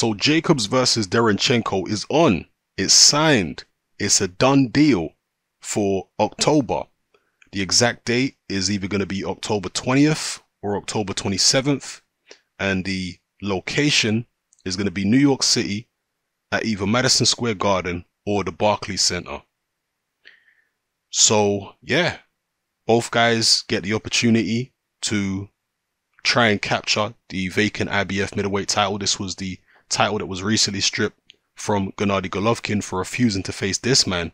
So Jacobs versus Derevyanchenko is on. It's signed. It's a done deal for October. The exact date is either going to be October 20th or October 27th. And the location is going to be New York City at either Madison Square Garden or the Barclays Center. So yeah, both guys get the opportunity to try and capture the vacant IBF middleweight title. This was the title that was recently stripped from Gennady Golovkin for refusing to face this man,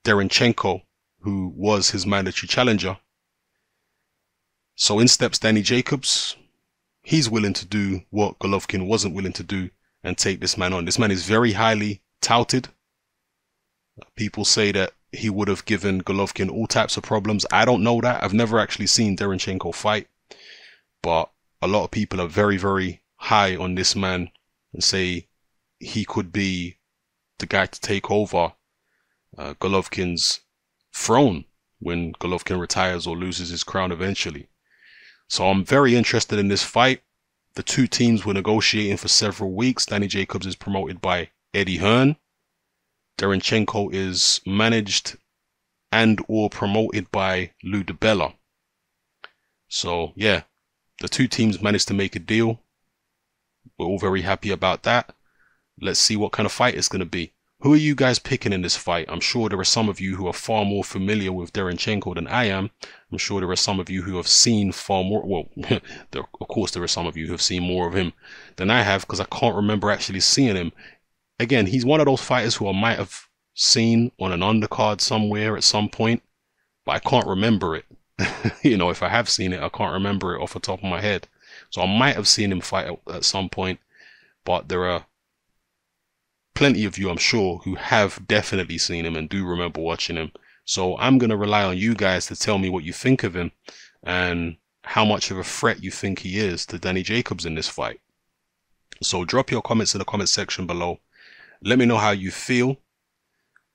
Derevyanchenko, who was his mandatory challenger. So in steps Danny Jacobs. He's willing to do what Golovkin wasn't willing to do and take this man on. This man is very highly touted. People say that he would have given Golovkin all types of problems. I don't know that. I've never actually seen Derevyanchenko fight. But a lot of people are very, very high on this man and say he could be the guy to take over Golovkin's throne when Golovkin retires or loses his crown eventually. So I'm very interested in this fight. The two teams were negotiating for several weeks. Danny Jacobs is promoted by Eddie Hearn. Derevyanchenko is managed and or promoted by Lou DiBella. So yeah, the two teams managed to make a deal. We're all very happy about that. Let's see what kind of fight it's going to be. Who are you guys picking in this fight? I'm sure there are some of you who are far more familiar with Derevyanchenko than I am. I'm sure there are some of you who have seen far more. Well, of course there are some of you who have seen more of him than I have, because I can't remember actually seeing him. Again, he's one of those fighters who I might have seen on an undercard somewhere at some point, but I can't remember it. You know, if I have seen it, I can't remember it off the top of my head. So I might have seen him fight at some point, but there are plenty of you, I'm sure, who have definitely seen him and do remember watching him. So I'm going to rely on you guys to tell me what you think of him and how much of a threat you think he is to Danny Jacobs in this fight. So drop your comments in the comment section below. Let me know how you feel.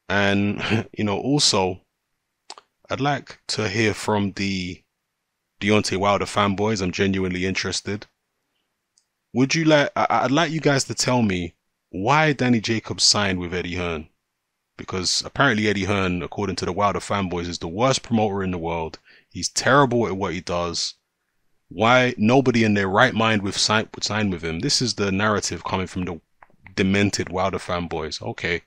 And, you know, also, I'd like to hear from the Deontay Wilder fanboys. I'm genuinely interested. I'd like you guys to tell me why Danny Jacobs signed with Eddie Hearn. Because apparently Eddie Hearn, according to the Wilder fanboys, is the worst promoter in the world. He's terrible at what he does. Why nobody in their right mind would sign with him? This is the narrative coming from the demented Wilder fanboys. Okay,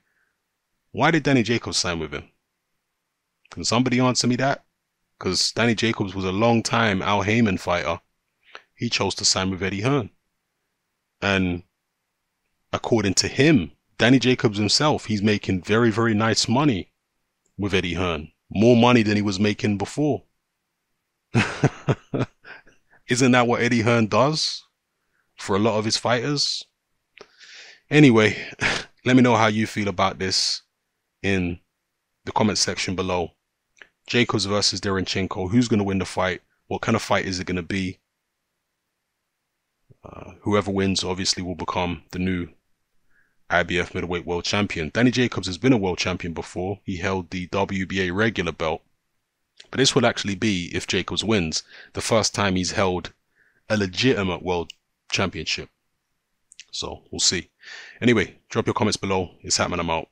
why did Danny Jacobs sign with him? Can somebody answer me that? Because Danny Jacobs was a long time Al Heyman fighter. He chose to sign with Eddie Hearn. And according to him, Danny Jacobs himself, he's making very, very nice money with Eddie Hearn. More money than he was making before. Isn't that what Eddie Hearn does for a lot of his fighters? Anyway, let me know how you feel about this in the comment section below. Jacobs versus Derevyanchenko. Who's going to win the fight? What kind of fight is it going to be? Whoever wins obviously will become the new IBF middleweight world champion. Danny Jacobs has been a world champion before. He held the WBA regular belt. But this will actually be, if Jacobs wins, the first time he's held a legitimate world championship. So we'll see. Anyway, drop your comments below. It's Hatman, I'm out.